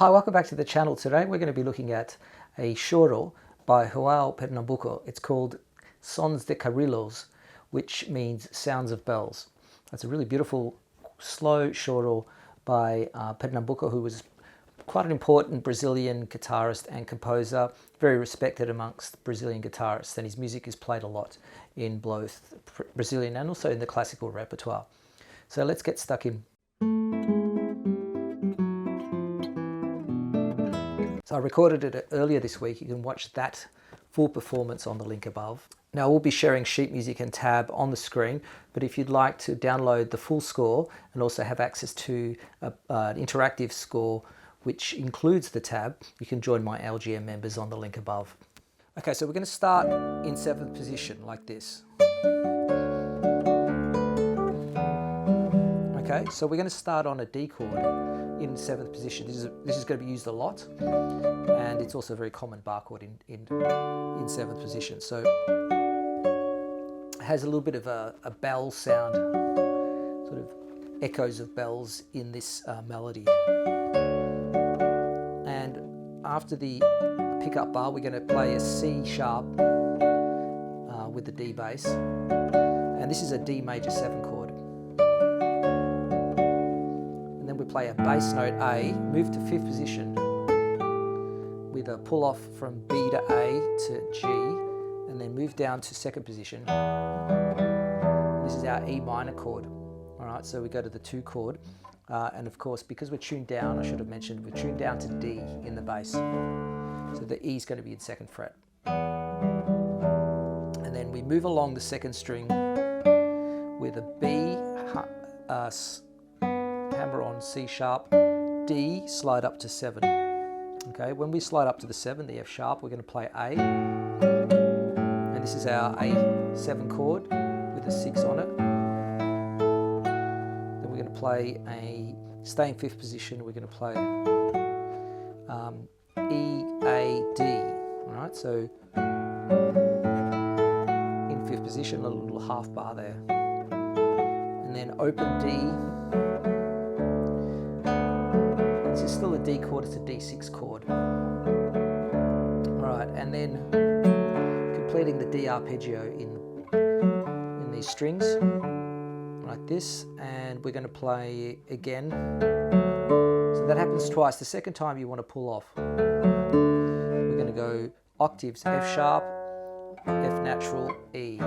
Hi, welcome back to the channel. Today we're going to be looking at a choro by Pernambuco. It's called Sons de Carrilhoes, which means sounds of bells. That's a really beautiful, slow choro by Pernambuco, who was quite an important Brazilian guitarist and composer, very respected amongst Brazilian guitarists, and his music is played a lot in both Brazilian and also in the classical repertoire. So let's get stuck in. So I recorded it earlier this week. You can watch that full performance on the link above. Now we'll be sharing sheet music and tab on the screen, but if you'd like to download the full score and also have access to an interactive score which includes the tab, you can join my LGM members on the link above. Okay, so we're going to start in 7th position like this. Okay, so we're going to start on a D chord in 7th position. This is going to be used a lot, and it's also a very common bar chord in 7th position. So it has a little bit of a bell sound, sort of echoes of bells in this melody. And after the pickup bar, we're going to play a C sharp with the D bass, and this is a D major 7 chord. And then we play a bass note A, move to 5th position with a pull off from B to A to G, and then move down to 2nd position. This is our E minor chord. All right, so we go to the 2 chord, and of course, because we're tuned down, I should have mentioned, we're tuned down to D in the bass. So the E is going to be in 2nd fret. And then we move along the 2nd string with a B, hammer on C sharp, D, slide up to 7. Okay, when we slide up to the 7, the F sharp, we're going to play A. And this is our A7 chord with a 6 on it. Then we're going to play stay in 5th position, we're going to play E, A, D. All right, so in 5th position, a little half bar there. And then open D. This is still a D chord, it's a D6 chord. All right, and then completing the D arpeggio in these strings, like this, and we're going to play again. So that happens twice. The second time you want to pull off. We're going to go octaves, F sharp, F natural, E.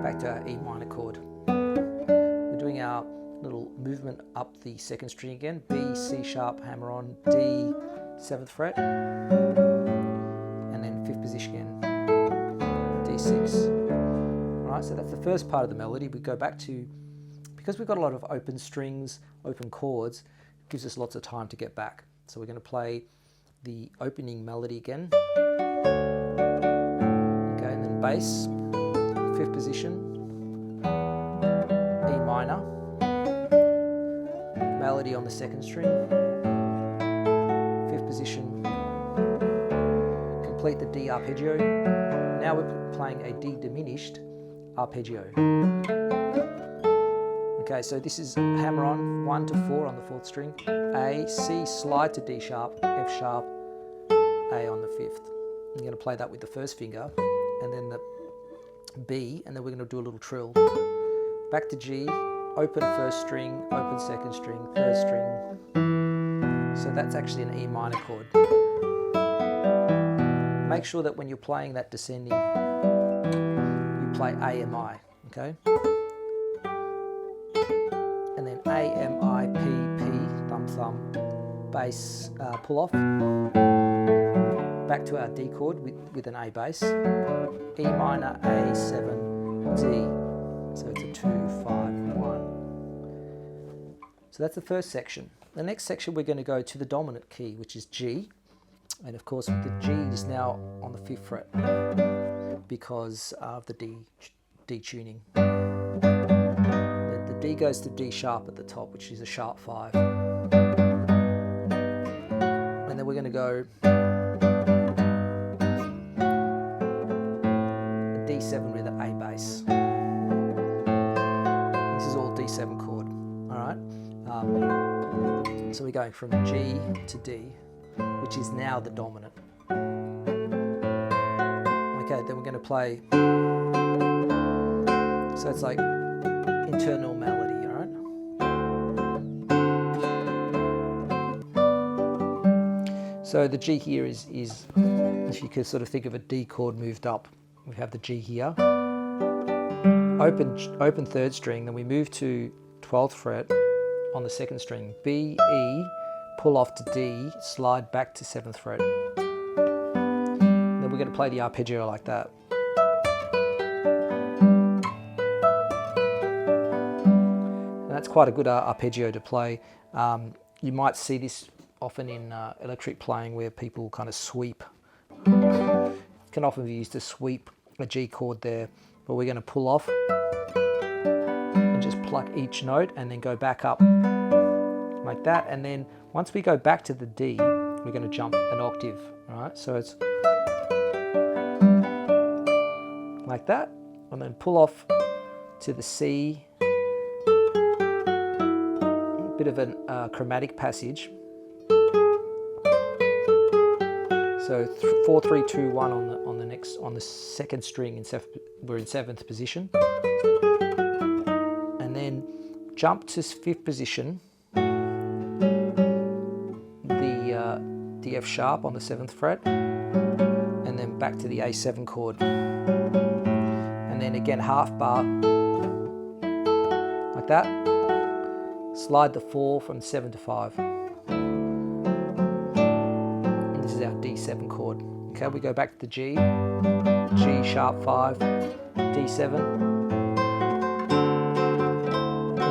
Back to our E minor chord. We're doing our little movement up the 2nd string again, B, C sharp, hammer on, D, 7th fret, and then 5th position again, D6. All right, so that's the first part of the melody. We go back to, because we've got a lot of open strings, open chords, it gives us lots of time to get back. So we're going to play the opening melody again. Okay, and then bass, 5th position, E minor, melody on the 2nd string, 5th position, complete the D arpeggio. Now we're playing a D diminished arpeggio. Okay, so this is hammer on 1 to 4 on the 4th string, A, C, slide to D sharp, F sharp, A on the 5th. You're going to play that with the 1st finger, and then the B, and then we're going to do a little trill. Back to G, open 1st string, open 2nd string, 3rd string. So that's actually an E minor chord. Make sure that when you're playing that descending, you play A, M, I, okay? And then A, M, I, P, P, thumb, thumb, bass, pull off. Back to our D chord with an A bass. E minor, A, 7, D. So it's a 2, 5, 1. So that's the first section. The next section we're going to go to the dominant key, which is G. And of course the G is now on the 5th fret because of the D tuning. The D goes to D sharp at the top, which is a sharp 5. And then we're going to go D7 with an A bass. This is all D7 chord. All right. So we go going from G to D, which is now the dominant. Okay, then we're going to play, so it's like internal melody, all right? So the G here is, if you could sort of think of a D chord moved up, we have the G here, open third string, then we move to 12th fret on the second string, B, E, pull off to D, slide back to 7th fret. Then we're going to play the arpeggio like that. And that's quite a good arpeggio to play. You might see this often in electric playing where people kind of sweep. It can often be used to sweep a G chord there, but we're going to pull off and just pluck each note and then go back up like that. And then once we go back to the D, we're going to jump an octave, all right? So it's like that, and then pull off to the C, a bit of a chromatic passage. So 4, 3, 2, 1 on the second string. We're in 7th position, and then jump to 5th position. The F sharp on the 7th fret, and then back to the A7 chord, and then again half bar like that. Slide the 4 from 7 to 5. This is our D7 chord. Okay, we go back to the G, G sharp 5, D7,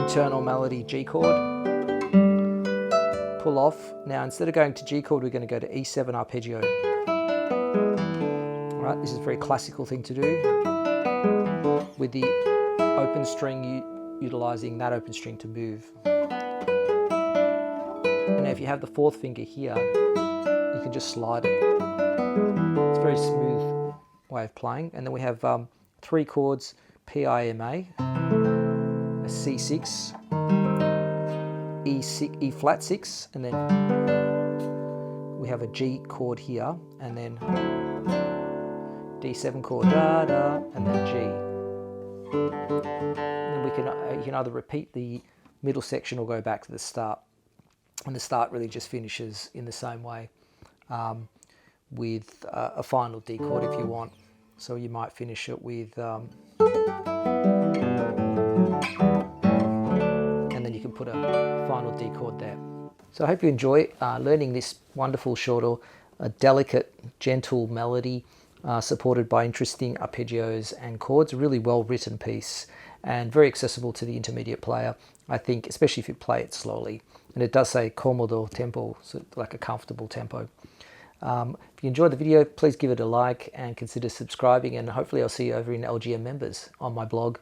internal melody G chord, pull off. Now instead of going to G chord, we're going to go to E7 arpeggio. All right, this is a very classical thing to do with the open string, utilizing that open string to move. And now if you have the 4th finger here, you can just slide it. It's a very smooth way of playing. And then we have 3 chords, P-I-M-A, a C6, E flat 6, and then we have a G chord here, and then D7 chord, da da, and then G. And then you can either repeat the middle section or go back to the start. And the start really just finishes in the same way with a final D chord if you want. So you might finish it with, and then you can put a final D chord there. So I hope you enjoy learning this wonderful, short, or delicate, gentle melody supported by interesting arpeggios and chords. A really well written piece and very accessible to the intermediate player, I think, especially if you play it slowly. And it does say comodo tempo, so like a comfortable tempo. If you enjoyed the video, please give it a like and consider subscribing, and hopefully I'll see you over in LGM Members on my blog.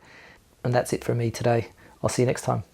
And that's it from me today. I'll see you next time.